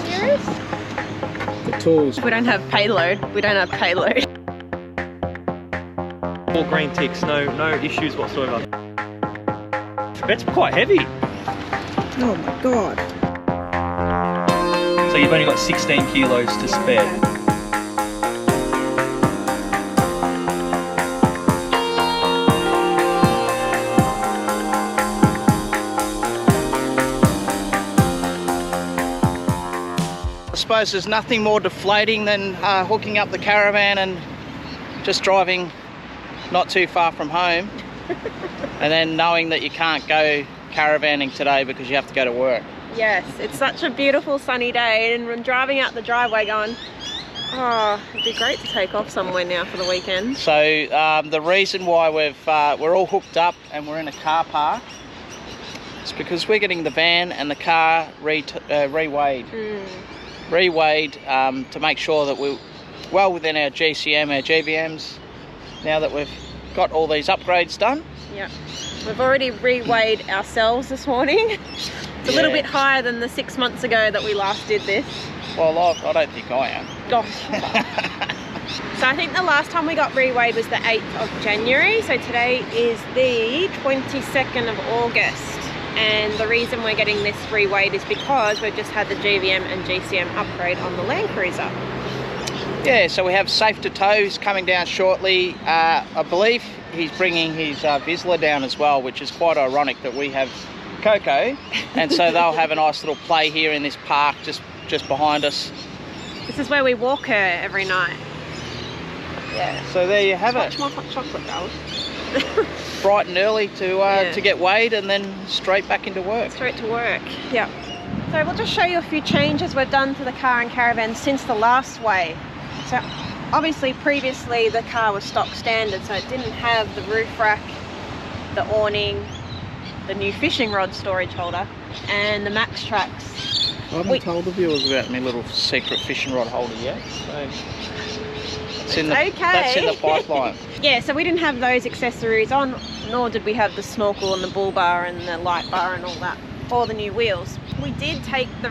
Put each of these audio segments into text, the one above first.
serious? The tools. We don't have payload. We don't have payload. All green ticks, no issues whatsoever. It's quite heavy. Oh my god. So you've only got 16 kilos to spare. I suppose there's nothing more deflating than hooking up the caravan and just driving not too far from home and then knowing that you can't go caravanning today because you have to go to work. Yes, it's such a beautiful sunny day and I'm driving out the driveway going, oh, it'd be great to take off somewhere now for the weekend. So the reason why we're all hooked up and we're in a car park is because we're getting the van and the car reweighed. Reweighed to make sure that we're well within our GCM, our GVMs, now that we've got all these upgrades done. Yeah, we've already reweighed ourselves this morning. It's a little bit higher than the 6 months ago that we last did this. Well, I don't think I am. Gosh. So I think the last time we got reweighed was the 8th of January. So today is the 22nd of August. And the reason we're getting this reweighed is because we've just had the GVM and GCM upgrade on the Landcruiser. Yeah, so we have Safe to Tow. He's coming down shortly. I believe he's bringing his Vizsla down as well, which is quite ironic that we have Coco. And so they'll have a nice little play here in this park just behind us. This is where we walk her every night. Yeah. So there you have it. Much more hot chocolate, darling. Bright and early to get weighed and then straight back into work. Straight to work, yeah. So we'll just show you a few changes we've done to the car and caravan since the last weigh. So obviously previously the car was stock standard, so it didn't have the roof rack, the awning, the new fishing rod storage holder and the Max Tracks. I haven't told the viewers about my little secret fishing rod holder yet, so that's in the pipeline. Yeah, so we didn't have those accessories on, nor did we have the snorkel and the bull bar and the light bar and all that, or the new wheels. We did take the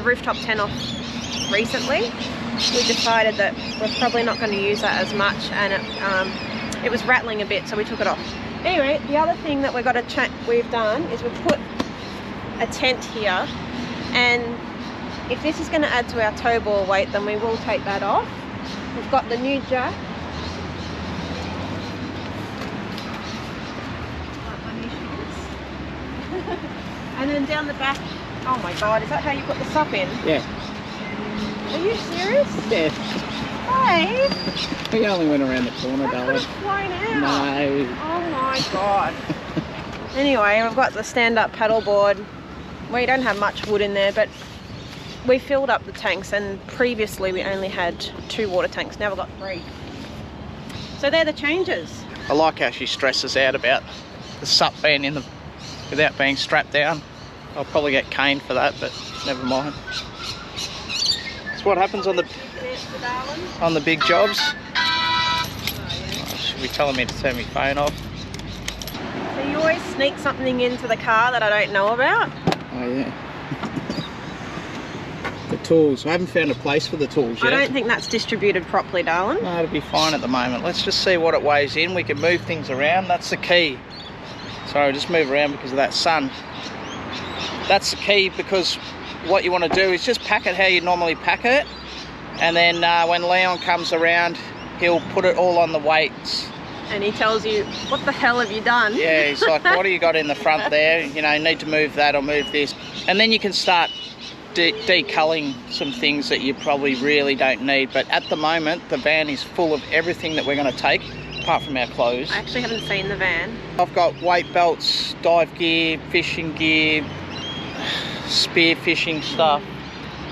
rooftop tent off recently. We decided that we're probably not going to use that as much, and it was rattling a bit, so we took it off. Anyway, the other thing that we've done is we've put a tent here, and if this is going to add to our tow ball weight, then we will take that off. We've got the new jack. And then down the back, oh my god, is that how you put the sup in? Yeah. Are you serious? Yeah. Hey! We only went around the corner, darling. Flown out. No. Oh my god. Anyway, we've got the stand-up paddle board. We don't have much wood in there, but we filled up the tanks, and previously we only had 2 water tanks. Now we've got 3. So they're the changes. I like how she stresses out about the sup being in the without being strapped down. I'll probably get caned for that, but never mind. It's what happens on the big jobs. Oh, should be telling me to turn my phone off. So you always sneak something into the car that I don't know about? Oh yeah. The tools. I haven't found a place for the tools yet. I don't think that's distributed properly, darling. No, it'll be fine at the moment. Let's just see what it weighs in. We can move things around. That's the key. Sorry, I'll just move around because of that sun. That's the key, because what you want to do is just pack it how you normally pack it, and then when Leon comes around, he'll put it all on the weights. And he tells you, what the hell have you done? Yeah, he's like, what do you got in the front there? You know, you need to move that or move this. And then you can start deculling some things that you probably really don't need. But at the moment, the van is full of everything that we're going to take, apart from our clothes. I actually haven't seen the van. I've got weight belts, dive gear, fishing gear, spear fishing stuff,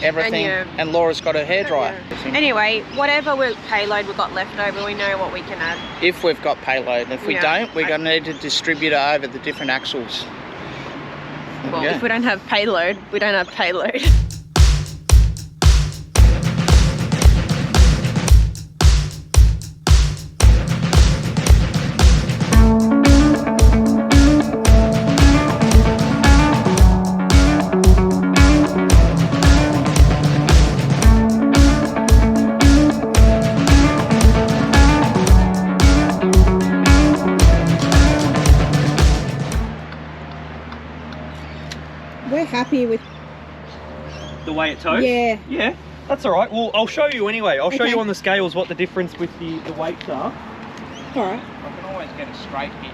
everything. And Laura's got her hairdryer. Anyway, whatever payload we've got left over, we know what we can add. If we've got payload. If we don't, we're going to need to distribute it over the different axles. Well, if we don't have payload, we don't have payload. We're happy with The way it tows? Yeah. Yeah, that's all right. Well, I'll show you anyway. I'll show Okay. you on the scales what the difference with the weights are. Alright. I can always get a straight hitch.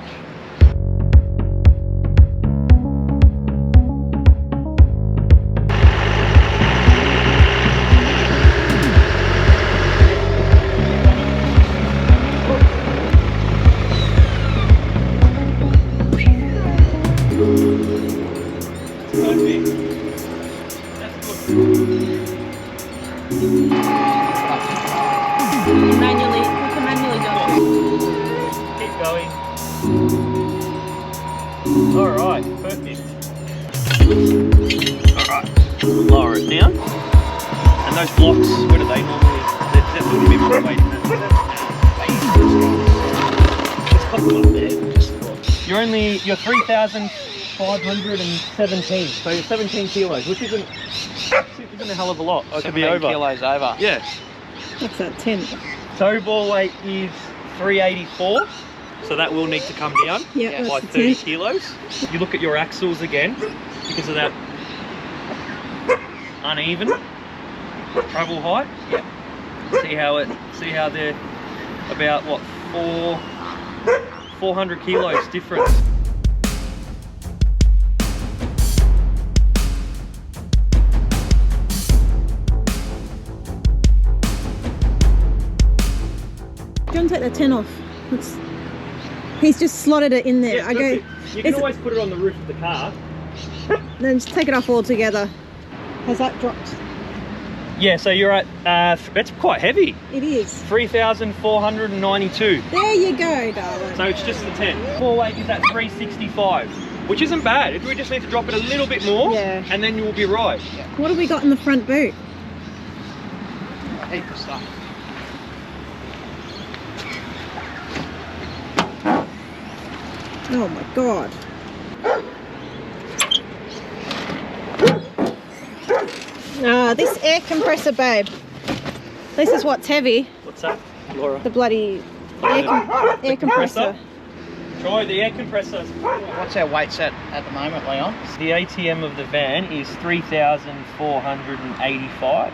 Manually, we can manually do it. Keep going. Alright, perfect. Alright, lower it down. And those blocks, what are they normally? They're a little bit more weight than that. Just pop them up there. You're 3,517. So you're 17 kilos, which isn't a hell of a lot. I could be 17 over. kilos over. Yeah. What's that, 10? Tow ball weight is 384, so that will need to come down Yeah, by that's the 30 10. kilos. You look at your axles again, because of that uneven travel height. Yep. See how they're about what 400 kilos difference. John, take the 10 off. He's just slotted it in there. Yeah, I go. perfect. You can is it- always put it on the roof of the car. Then just take it off altogether. Has that dropped? Yeah, so you're at, it's quite heavy, It is. 3,492. There you go, darling. So it's just the 10. Ball weight is at 365, which isn't bad. We just need to drop it a little bit more, Yeah. and then you will be right. What have we got in the front boot? A heap of stuff. Oh my god. This air compressor, babe. This is what's heavy. What's that, Laura? The bloody air compressor. Troy, the air compressor. What's our weight set at the moment, Leon? The ATM of the van is 3,485.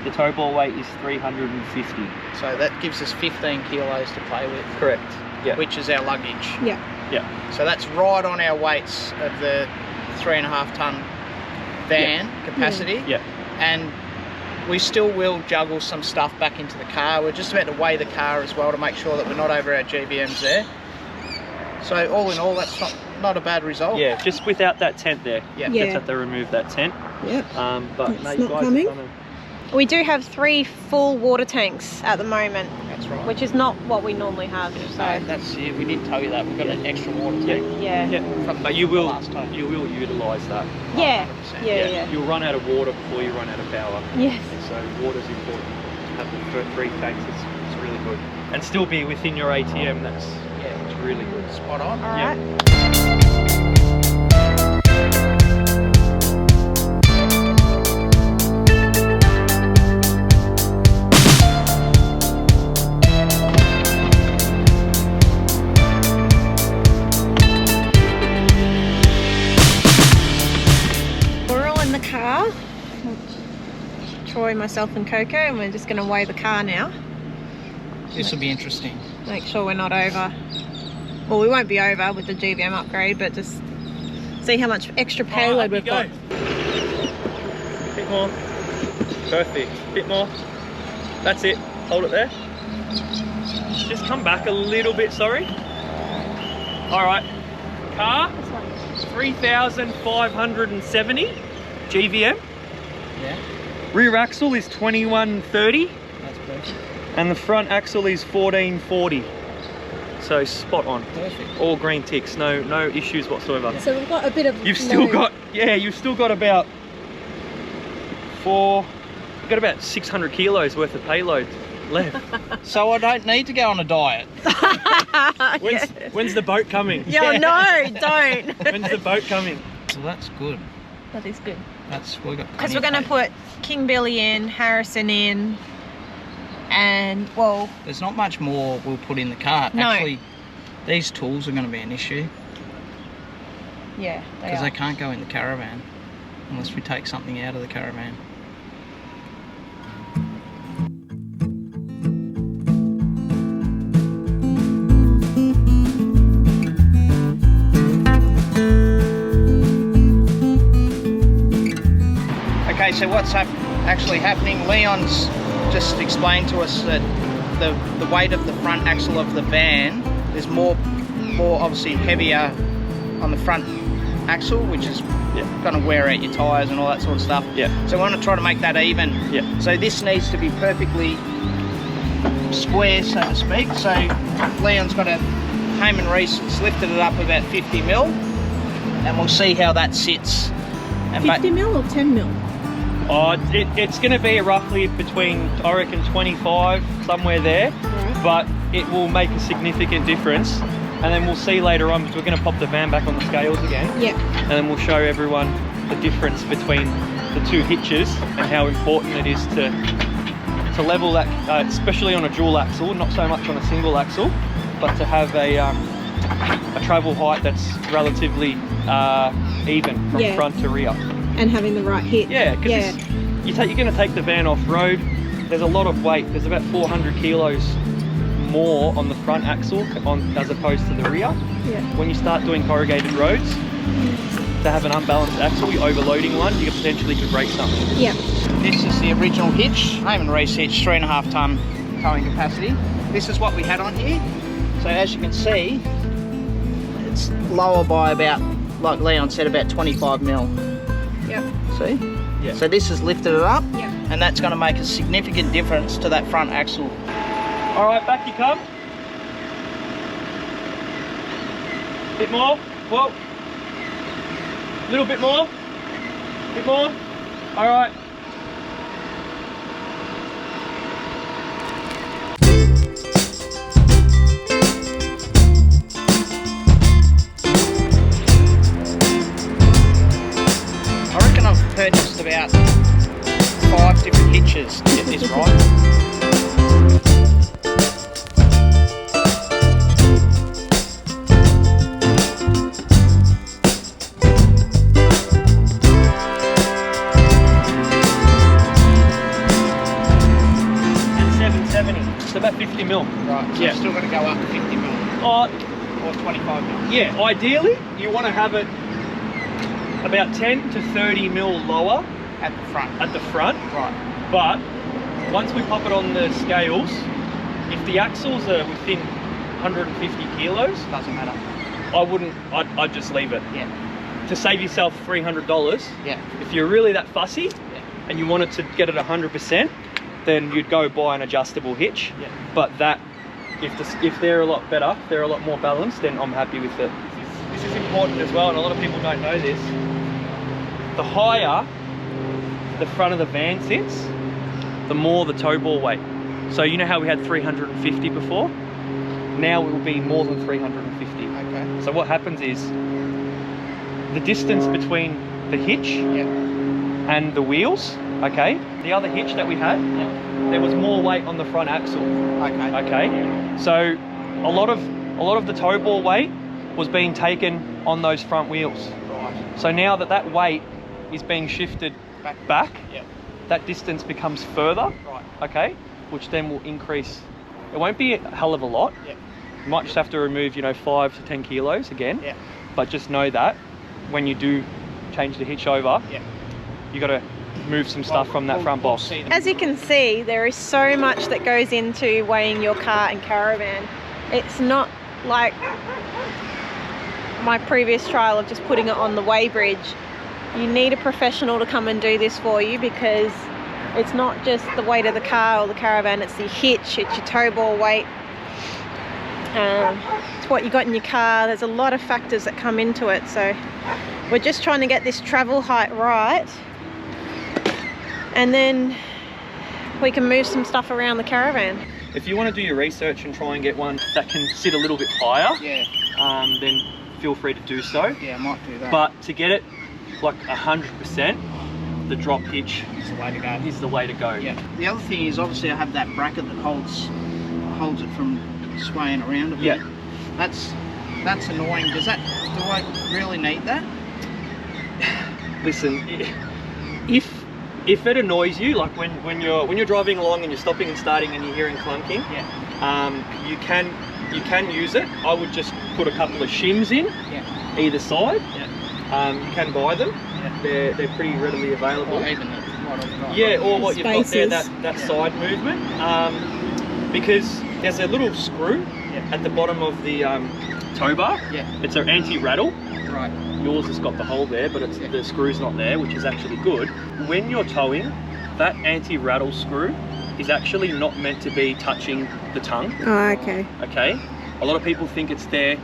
The tow ball weight is 350. So that gives us 15 kilos to play with, Correct. Yeah. which is our luggage. Yeah. Yeah. So that's right on our weights of the 3.5 ton van capacity. Yeah. And we still will juggle some stuff back into the car. We're just about to weigh the car as well to make sure that we're not over our GVMs there. So all in all, that's not a bad result. Yeah, just without that tent there. Yeah. Yeah. Just have to remove that tent. Yep. But It's no, not you guys coming. have done We do have 3 full water tanks at the moment, That's right. which is not what we normally have. So That's it. We did tell you that. We've got an extra water tank. yeah. Yeah. From But you will last time. utilise that. Yeah. 100%. Yeah. You'll run out of water before you run out of power. Yes. So water's important. Have the 3 tanks, it's really good. And still be within your ATM, that's really good. Spot on. All right. We're all in the car. Troy, myself and Coco, and we're just going to weigh the car now. This will be interesting. Make sure we're not over. Well, we won't be over with the GVM upgrade, but just see how much extra payload we've got. Bit more. Perfect. Bit more. That's it. Hold it there. Just come back a little bit, sorry. All right. Car, 3,570 GVM. Yeah, Rear axle is 2130. that's perfect. And the front axle is 1440. So spot on. Perfect. All green ticks, no issues whatsoever. So we've got a bit of. You've still got about you've got about 600 kilos worth of payload left. So I don't need to go on a diet. When's the boat coming? Yeah, no, don't. When's the boat coming? Well, that's good. That is good. We got. Because we're going to put King Billy in, Harrison in, and well, There's not much more we'll put in the car. No. Actually, these tools are going to be an issue. Yeah, they Because are. they can't go in the Caravan unless we take something out of the Caravan. Okay, so what's actually happening? Leon's just explained to us that the weight of the front axle of the van is more obviously heavier on the front axle, which is going to wear out your tyres and all that sort of stuff. Yeah. So we want to try to make that even. Yeah. So this needs to be perfectly square, so to speak. So Leon's got a Heyman Reese lifted it up about 50 mil, and we'll see how that sits. And 50 mil or 10 mil? Oh, it's going to be roughly between, I reckon, 25, somewhere there. Right. But it will make a significant difference. And then we'll see later on, because we're going to pop the van back on the scales again. Yeah. And then we'll show everyone the difference between the two hitches and how important it is to level that, especially on a dual axle, not so much on a single axle, but to have a travel height that's relatively even from front to rear. And having the right hitch. Yeah, because you're going to take the van off road. There's a lot of weight. There's about 400 kilos more on the front axle as opposed to the rear. Yeah. When you start doing corrugated roads, to have an unbalanced axle, you're overloading one, you potentially could break something. Yeah. This is the original hitch, Heyman Reese hitch, 3.5 ton towing capacity. This is what we had on here. So as you can see, it's lower by about, like Leon said, about 25 mil. Yeah. See? Yeah. So this has lifted it up, Yeah. and that's going to make a significant difference to that front axle. All right, back you come. Bit more. Whoa. A little bit more. Bit more. All right. I reckon I've purchased about 5 different hitches to get this right. So about 50 mil. Right, so Yeah. I've still got to go up 50 mil Oh, or 25 mil. yeah, ideally you want to have it about 10 to 30 mil lower At the front. at the front, Right. but once we pop it on the scales, if the axles are within 150 kilos, Doesn't matter. I'd just leave it. Yeah. To save yourself $300, Yeah. if you're really that fussy Yeah. and you wanted to get it 100%, then you'd go buy an adjustable hitch. Yeah. But that, if they're a lot better, they're a lot more balanced, then I'm happy with it. This is important as well, and a lot of people don't know this. The higher the front of the van sits, the more the tow ball weight. So you know how we had 350 before? Now it will be more than 350. Okay. So what happens is, the distance between the hitch Yeah. and the wheels, okay, the other hitch that we had, there was more weight on the front axle. Okay. Okay, so a lot of the tow ball weight was being taken on those front wheels. Right. So now that weight is being shifted back, Yeah. that distance becomes further. Right. Okay, which then will increase. It won't be a hell of a lot. Yeah. You might just have to remove, 5 to 10 kilos again. Yeah. But just know that when you do change the hitch over, Yeah. you got to move some stuff from that front box. see them. As you can see, there is so much that goes into weighing your car and caravan. It's not like my previous trial of just putting it on the weigh bridge. You need a professional to come and do this for you, because it's not just the weight of the car or the caravan, it's the hitch, it's your tow ball weight, it's what you got in your car. There's a lot of factors that come into it, so we're just trying to get this travel height right, and then we can move some stuff around the caravan. If you want to do your research and try and get one that can sit a little bit higher, Yeah. then feel free to do so. Yeah, I might do that. But to get it like 100%, the drop hitch it's the way to go. is the way to go. Yeah. The other thing is, obviously I have that bracket that holds it from swaying around a bit. Yeah. That's that's annoying. Do I really need that? Listen, if it annoys you, like when you're driving along and you're stopping and starting and you're hearing clunking, you can use it. I would just put a couple of shims in either side. You can buy them. They're pretty readily available. Or even what I've got. Yeah, or what you've got there, Spaces. that side movement. Because there's a little screw at the bottom of the tow bar. Yeah. It's an anti-rattle. Right. Yours has got the hole there, but the screw's not there, which is actually good. When you're towing, that anti-rattle screw is actually not meant to be touching the tongue. Oh, okay. Okay. A lot of people think it's there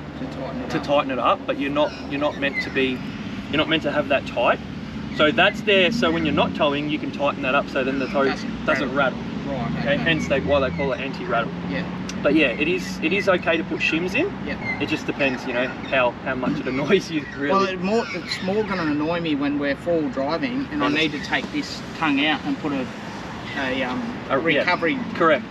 to tighten it up, but you're not meant to have that tight. So that's there so when you're not towing, you can tighten that up so then the tow doesn't rattle. Right. Okay. Hence why they call it anti-rattle. Yeah. But yeah, it is okay to put shims in. Yeah. It just depends, you know, how much it annoys you really. Well, it's more going to annoy me when we're full driving and I need to take this tongue out and put a recovery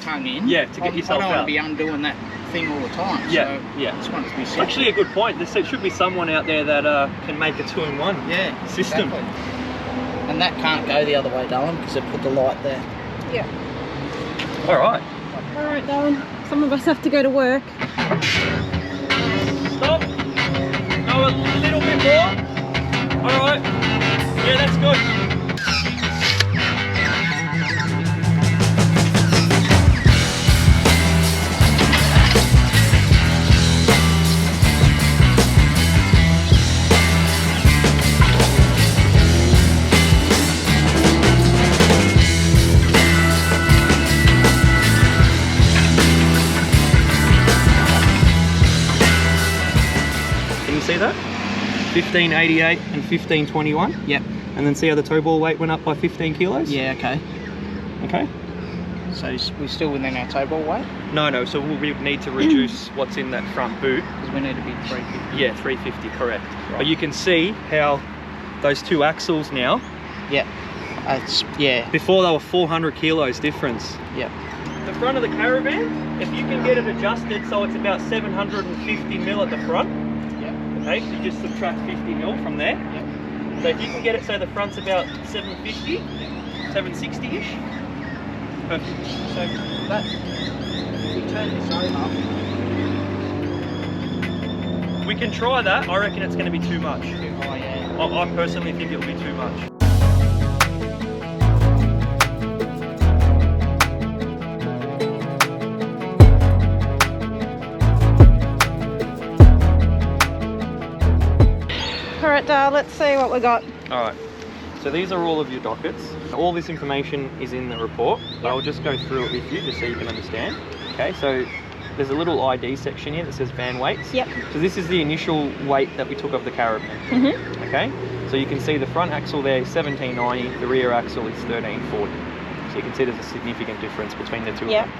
tongue in. Yeah, to get yourself I don't out. want to be undoing that thing all the time. Yeah, so I just want it to be It's simple. actually a good point. There should be someone out there that can make a 2-in-1 system. Exactly. And that can't go the other way, Dylan, because they put the light there. Yeah. All right. All right, Darren. Some of us have to go to work. Stop. Go a little bit more. All right. Yeah, that's good. See that? 1588 and 1521. Yep. And then see how the tow ball weight went up by 15 kilos? Yeah, okay. Okay. So we're still within our tow ball weight? No, so we need to reduce what's in that front boot. Because we need to be 350. Yeah, 350, correct. Right. But you can see how those two axles now, Yeah. before they were 400 kilos difference. Yeah. The front of the Caravan, if you can get it adjusted so it's about 750 mil at the front, okay, so you just subtract 50 mil from there. Yep. So if you can get it so the front's about 750, 760-ish, perfect. So that, if we turn this over, We can try that. I reckon it's going to be too much. too high, yeah. I personally think it'll be too much. All right, Dar. Let's see what we got. All right. So these are all of your dockets. All this information is in the report, but I'll just go through it with you just so you can understand. Okay, so there's a little ID section here that says van weights. Yep. So this is the initial weight that we took of the Caravan. Mhm. Okay, so you can see the front axle there is 1790, the rear axle is 1340. So you can see there's a significant difference between the two of Yep. them.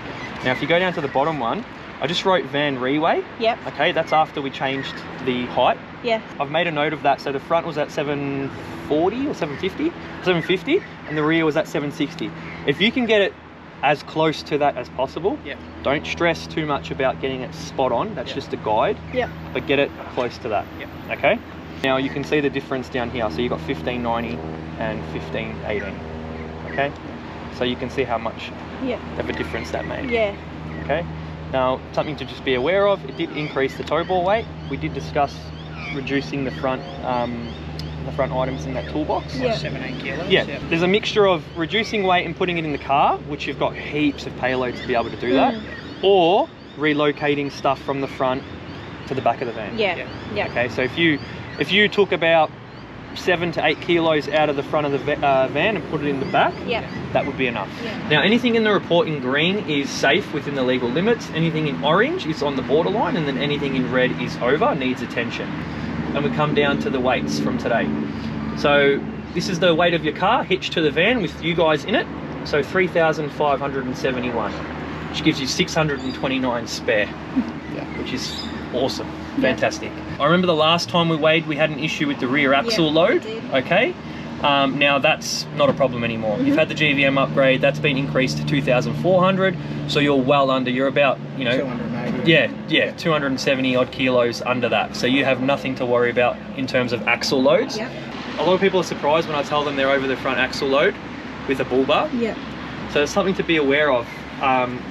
Now if you go down to the bottom one, I just wrote van reweigh. Yep. Okay, that's after we changed the height. Yeah. I've made a note of that. So the front was at 740 or 750, 750, and the rear was at 760. If you can get it as close to that as possible, don't stress too much about getting it spot on. That's just a guide. Yep. But get it close to that. Okay. Now you can see the difference down here. So you've got 1590 and 1518. Okay. So you can see how much of a difference that made. Yeah. Okay. Now, something to just be aware of, it did increase the tow ball weight. We did discuss reducing the front items in that toolbox. Yeah. 7-8 kilos. Yeah, there's a mixture of reducing weight and putting it in the car, which you've got heaps of payloads to be able to do that, or relocating stuff from the front to the back of the van. Yeah. Okay, so if you took about 7 to 8 kilos out of the front of the van and put it in the back, that would be enough. Now anything in the report in green is safe within the legal limits, anything in orange is on the borderline, and then anything in red is over, needs attention. And we come down to the weights from today. So this is the weight of your car hitched to the van with you guys in it, so 3,571, which gives you 629 spare, which is awesome. Fantastic. I remember the last time we weighed, we had an issue with the rear axle load. Okay. Now that's not a problem anymore. You've had the GVM upgrade. That's been increased to 2,400. So you're well under. You're about, 280. Yeah, 270 odd kilos under that. So you have nothing to worry about in terms of axle loads. Yep. A lot of people are surprised when I tell them they're over the front axle load with a bull bar. Yeah. So it's something to be aware of.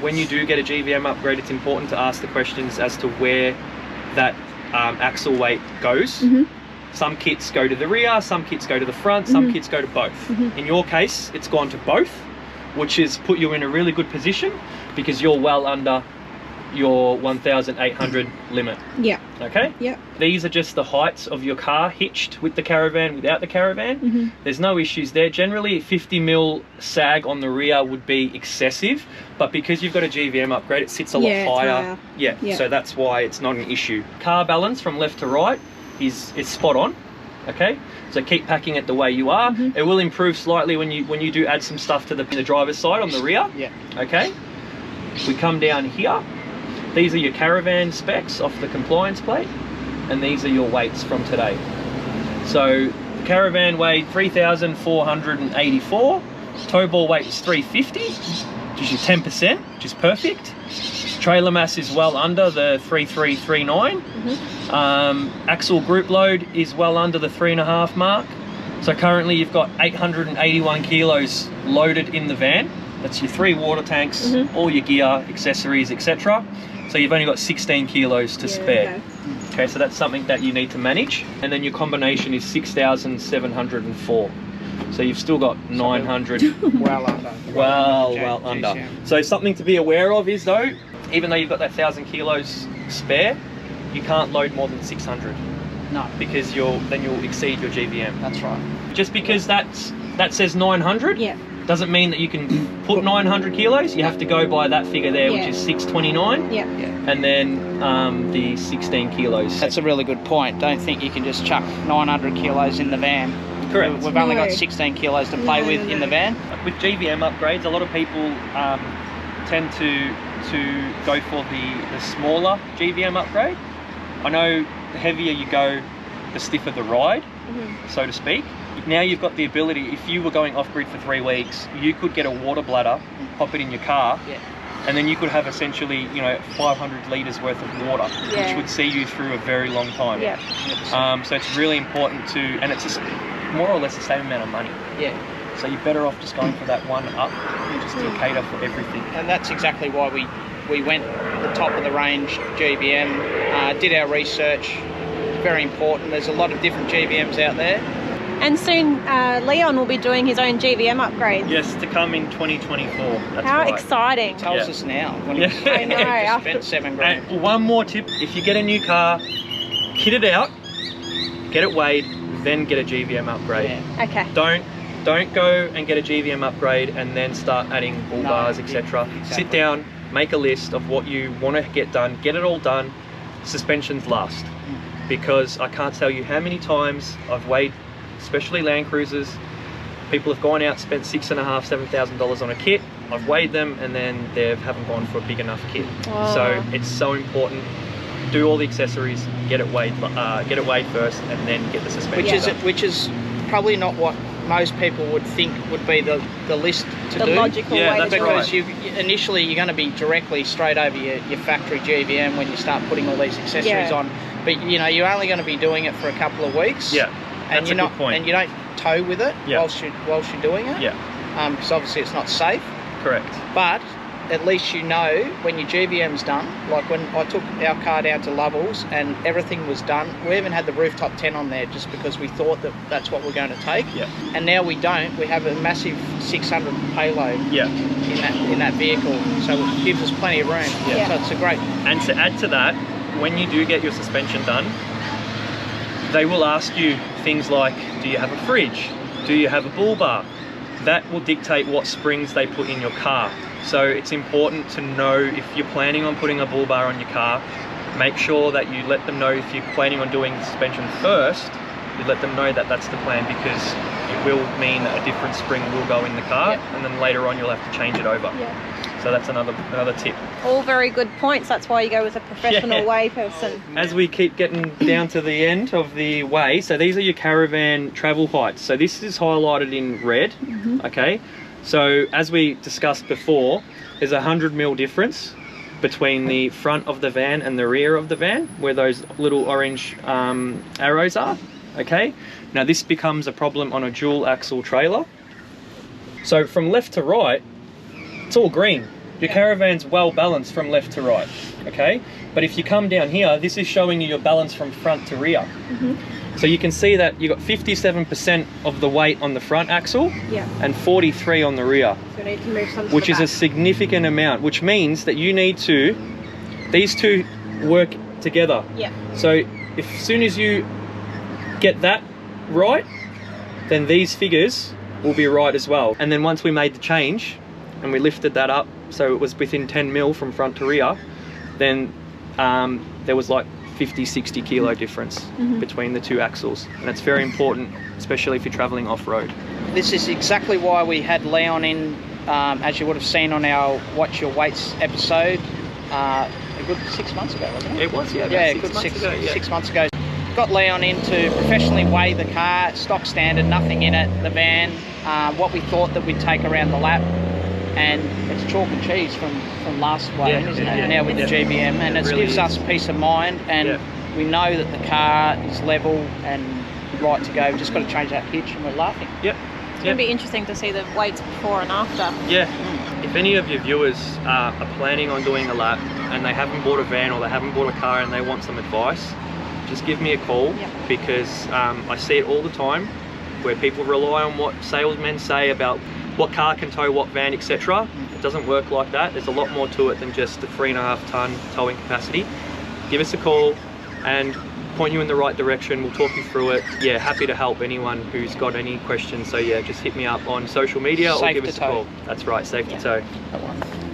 When you do get a GVM upgrade, it's important to ask the questions as to where that axle weight goes. Some kits go to the rear, some kits go to the front, some kits go to both. In your case, it's gone to both, which has put you in a really good position because you're well under your 1,800 limit. Yeah. Okay? Yeah. These are just the heights of your car hitched with the Caravan, without the Caravan. There's no issues there. Generally, 50 mil sag on the rear would be excessive, but because you've got a GVM upgrade, it sits a lot higher. Yeah, so that's why it's not an issue. Car balance from left to right is spot on. Okay, so keep packing it the way you are. It will improve slightly when you do add some stuff to the driver's side on the rear. Yeah. Okay. We come down here. These are your Caravan specs off the compliance plate, and these are your weights from today. So the Caravan weighed 3,484. Tow ball weight is 350, which is your 10%, which is perfect. Trailer mass is well under the 3,339. Axle group load is well under the 3.5 mark. So currently you've got 881 kilos loaded in the van. That's your 3 water tanks, all your gear, accessories, etc. So you've only got 16 kilos to spare. Okay, so that's something that you need to manage. And then your combination is 6,704. So you've still got 900. Well under. Well under. GCM. So something to be aware of is though, even though you've got that 1,000 kilos spare, you can't load more than 600. No. Because then you'll exceed your GVM. That's right. Just because that says 900. Yeah. Doesn't mean that you can put 900 kilos. You have to go by that figure there, which is 629. Yeah. And then the 16 kilos. That's a really good point. Don't think you can just chuck 900 kilos in the van. Correct. We've only got 16 kilos to play with in the van. With GVM upgrades, a lot of people tend to go for the smaller GVM upgrade. I know the heavier you go, the stiffer the ride, so to speak. Now you've got the ability, if you were going off-grid for 3 weeks, you could get a water bladder, pop it in your car, and then you could have essentially, 500 litres worth of water, which would see you through a very long time. So it's really important to, and it's just more or less the same amount of money. So you're better off just going for that one up, just to cater for everything. And that's exactly why we went the top of the range GVM, did our research. Very important. There's a lot of different GVMs out there. And soon Leon will be doing his own GVM upgrade. Yes, to come in 2024. That's How right. exciting. He tells us now. When Yeah. he's I know, just spent 7 grand. And one more tip, if you get a new car, kit it out, get it weighed, then get a GVM upgrade. Okay. Don't go and get a GVM upgrade and then start adding bull bars, etc. Exactly. Sit down, make a list of what you want to get done, get it all done. Suspensions last. Because I can't tell you how many times I've weighed, especially Landcruisers, people have gone out, spent $6,500, $7,000 on a kit. I've weighed them and then they haven't gone for a big enough kit. So it's so important. Do all the accessories, get it weighed first, and then get the suspension. Which is probably not what most people would think would be the list to do. The logical way to do because it. initially you're going to be directly straight over your factory GVM when you start putting all these accessories on. But you're only going to be doing it for a couple of weeks. And you're not, and you don't tow with it whilst you're doing it. Because obviously it's not safe. Correct. But at least when your GVM's done, like when I took our car down to Lovells and everything was done, we even had the rooftop tent on there just because we thought that that's what we're going to take. And now we don't. We have a massive 600 payload in that vehicle, so it gives us plenty of room. So it's a great. And to add to that, when you do get your suspension done, they will ask you things like, do you have a fridge? Do you have a bull bar? That will dictate what springs they put in your car. So it's important to know if you're planning on putting a bull bar on your car, make sure that you let them know if you're planning on doing suspension first, you let them know that that's the plan, because it will mean that a different spring will go in the car and then later on you'll have to change it over. So that's another tip. All very good points. That's why you go with a professional weigh person. As we keep getting down to the end of the weigh, so these are your Caravan travel heights. So this is highlighted in red, okay? So as we discussed before, there's a 100 mil difference between the front of the van and the rear of the van, where those little orange arrows are. Okay, now this becomes a problem on a dual axle trailer. So from left to right, it's all green. Your Caravan's well balanced from left to right, okay? But if you come down here, this is showing you your balance from front to rear. So you can see that you got 57% of the weight on the front axle and 43 on the rear, So we need to move some to which the is a back. significant amount, which means that you need to, these two work together. Yeah. So as soon as you get that right, then these figures will be right as well. And then once we made the change and we lifted that up so it was within 10 mil from front to rear, then there was like 50-60 kilo difference between the two axles, and it's very important, especially if you're traveling off-road. This is exactly why we had Leon in, as you would have seen on our Watch Your Weights episode, a good 6 months ago, wasn't it? It was, yeah, Yeah, about good 6 months ago, yeah. 6 months ago. Got Leon in to professionally weigh the car, stock standard, nothing in it, the van, what we thought that we'd take around the lap, and it's chalk and cheese from last weighing, isn't it? Now with the GVM, and it really gives us peace of mind, and we know that the car is level and right to go. We've just got to change that hitch, and we're laughing. It's going to be interesting to see the weights before and after. Yeah. If any of your viewers are planning on doing a lap and they haven't bought a van or they haven't bought a car and they want some advice, just give me a call, because I see it all the time where people rely on what salesmen say about what car can tow what van, etc. It doesn't work like that. There's a lot more to it than just the 3.5 ton towing capacity. Give us a call and point you in the right direction. We'll talk you through it. Yeah, happy to help anyone who's got any questions. So yeah, just hit me up on social media or give us a call. That's right, safe to tow.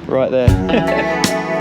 Right there.